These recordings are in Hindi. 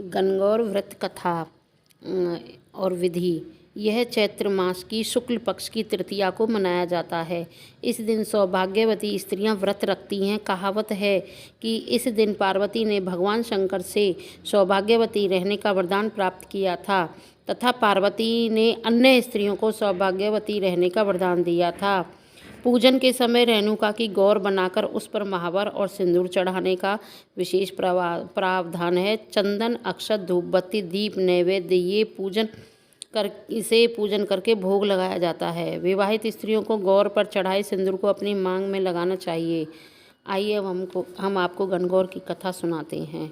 गणगौर व्रत कथा और विधि। यह चैत्र मास की शुक्ल पक्ष की तृतीया को मनाया जाता है। इस दिन सौभाग्यवती स्त्रियां व्रत रखती हैं। कहावत है कि इस दिन पार्वती ने भगवान शंकर से सौभाग्यवती रहने का वरदान प्राप्त किया था तथा पार्वती ने अन्य स्त्रियों को सौभाग्यवती रहने का वरदान दिया था। पूजन के समय रेणुका की गौर बनाकर उस पर महावर और सिंदूर चढ़ाने का विशेष प्रावधान है। चंदन, अक्षत, धूप बत्ती, दीप, नैवेद्य इसे पूजन करके भोग लगाया जाता है। विवाहित स्त्रियों को गौर पर चढ़ाए सिंदूर को अपनी मांग में लगाना चाहिए। आइए अब हम आपको गणगौर की कथा सुनाते हैं।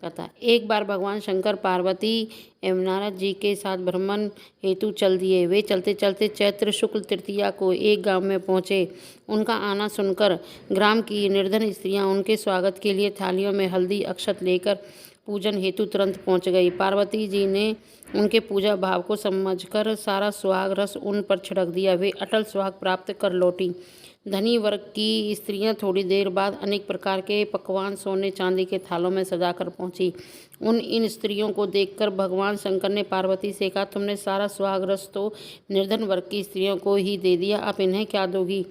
कथा। एक बार भगवान शंकर पार्वती एवं नारद जी के साथ भ्रमण हेतु चल दिए। वे चलते चलते चैत्र शुक्ल तृतीया को एक गांव में पहुँचे। उनका आना सुनकर ग्राम की निर्धन स्त्रियां उनके स्वागत के लिए थालियों में हल्दी अक्षत लेकर पूजन हेतु तुरंत पहुंच गई। पार्वती जी ने उनके पूजा भाव को समझकर सारा सुहाग रस उन पर छिड़क दिया। वे अटल सुहाग प्राप्त कर लौटी। धनी वर्ग की स्त्रियां थोड़ी देर बाद अनेक प्रकार के पकवान सोने चांदी के थालों में सजाकर पहुंची। इन स्त्रियों को देखकर भगवान शंकर ने पार्वती से कहा, तुमने सारा सुहाग रस तो निर्धन वर्ग की स्त्रियों को ही दे दिया, अब इन्हें क्या दोगी?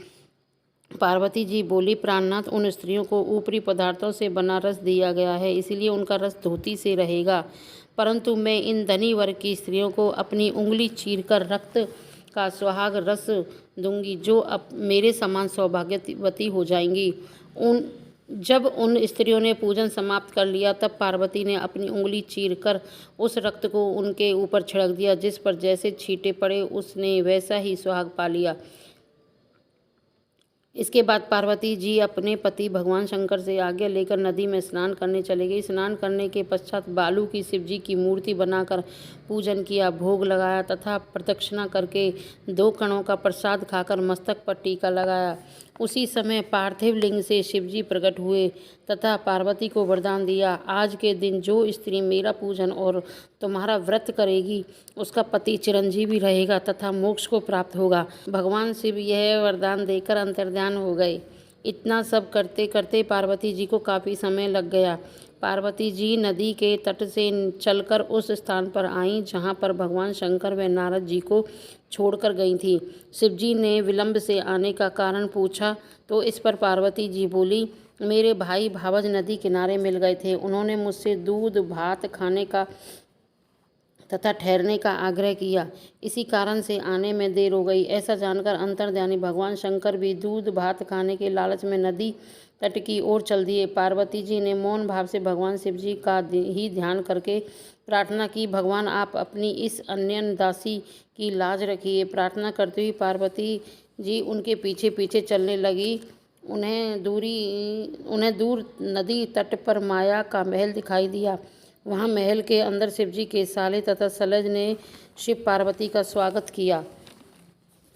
पार्वती जी बोली, प्राणनाथ, उन स्त्रियों को ऊपरी पदार्थों से बना रस दिया गया है, इसलिए उनका रस धोती से रहेगा, परंतु मैं इन धनी वर्ग की स्त्रियों को अपनी उंगली चीरकर रक्त का सुहाग रस दूंगी, जो अब मेरे समान सौभाग्यवती हो जाएंगी। जब उन स्त्रियों ने पूजन समाप्त कर लिया, तब पार्वती ने अपनी उंगली चीरकर उस रक्त को उनके ऊपर छिड़क दिया। जिस पर जैसे छींटे पड़े उसने वैसा ही सुहाग पा लिया। इसके बाद पार्वती जी अपने पति भगवान शंकर से आज्ञा लेकर नदी में स्नान करने चले गई। स्नान करने के पश्चात बालू की शिव जी की मूर्ति बनाकर पूजन किया, भोग लगाया तथा प्रदक्षिणा करके 2 कणों का प्रसाद खाकर मस्तक पर टीका लगाया। उसी समय पार्थिव लिंग से शिवजी प्रकट हुए तथा पार्वती को वरदान दिया, आज के दिन जो स्त्री मेरा पूजन और तुम्हारा व्रत करेगी उसका पति चिरंजीवी रहेगा तथा मोक्ष को प्राप्त होगा। भगवान शिव यह वरदान देकर अंतर्ध्यान हो गए। इतना सब करते करते पार्वती जी को काफ़ी समय लग गया। पार्वती जी नदी के तट से चलकर उस स्थान पर आईं जहाँ पर भगवान शंकर व नारद जी को छोड़कर गई थी। शिवजी ने विलंब से आने का कारण पूछा तो इस पर पार्वती जी बोली, मेरे भाई भावज नदी किनारे मिल गए थे। उन्होंने मुझसे दूध भात खाने का तथा ठहरने का आग्रह किया, इसी कारण से आने में देर हो गई। ऐसा जानकर अंतर्ध्यानी भगवान शंकर भी दूध भात खाने के लालच में नदी तट की ओर चल दिए। पार्वती जी ने मौन भाव से भगवान शिव जी का ही ध्यान करके प्रार्थना की, भगवान आप अपनी इस अन्य दासी की लाज रखिए। प्रार्थना करते हुए पार्वती जी उनके पीछे पीछे चलने लगी। उन्हें दूर नदी तट पर माया का महल दिखाई दिया। वहाँ महल के अंदर शिवजी के साले तथा सलज ने शिव पार्वती का स्वागत किया।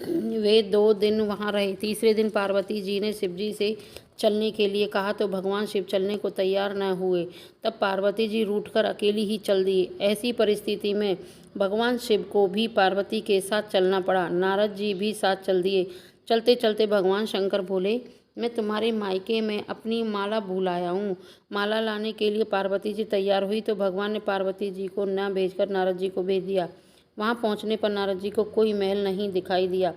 वे 2 दिन वहाँ रहे। तीसरे दिन पार्वती जी ने शिवजी से चलने के लिए कहा तो भगवान शिव चलने को तैयार न हुए। तब पार्वती जी रूठकर अकेली ही चल दी। ऐसी परिस्थिति में भगवान शिव को भी पार्वती के साथ चलना पड़ा। नारद जी भी साथ चल दिए। चलते चलते भगवान शंकर बोले, मैं तुम्हारे मायके में अपनी माला भूल आया हूँ। माला लाने के लिए पार्वती जी तैयार हुई तो भगवान ने पार्वती जी को न भेजकर नारद जी को भेज दिया। वहाँ पहुँचने पर नारद जी को कोई महल नहीं दिखाई दिया।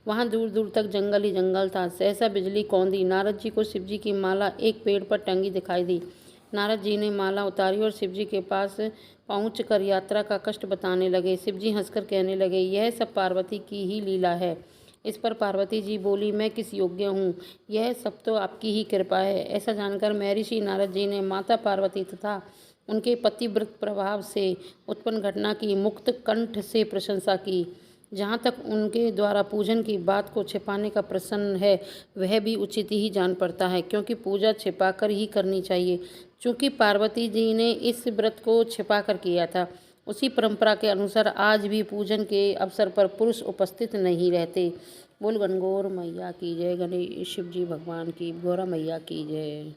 वहाँ दूर दूर तक जंगल ही जंगल था। सहसा बिजली कौंधी। नारद जी को शिवजी की माला एक पेड़ पर टंगी दिखाई दी। नारद जी ने माला उतारी और शिवजी के पास पहुँचकर यात्रा का कष्ट बताने लगे। शिवजी हंसकर कहने लगे, यह सब पार्वती की ही लीला है। इस पर पार्वती जी बोली, मैं किस योग्य हूँ, यह सब तो आपकी ही कृपा है। ऐसा जानकर महर्षि नारद जी ने माता पार्वती तथा उनके पतिव्रत प्रभाव से उत्पन्न घटना की मुक्त कंठ से प्रशंसा की। जहाँ तक उनके द्वारा पूजन की बात को छिपाने का प्रश्न है, वह भी उचित ही जान पड़ता है, क्योंकि पूजा छिपाकर ही करनी चाहिए। चूँकि पार्वती जी ने इस व्रत को छिपाकर किया था, उसी परंपरा के अनुसार आज भी पूजन के अवसर पर पुरुष उपस्थित नहीं रहते। बोल गणगौर मैया की जय, गणेश शिव जी भगवान की, गौरा मैया की जय।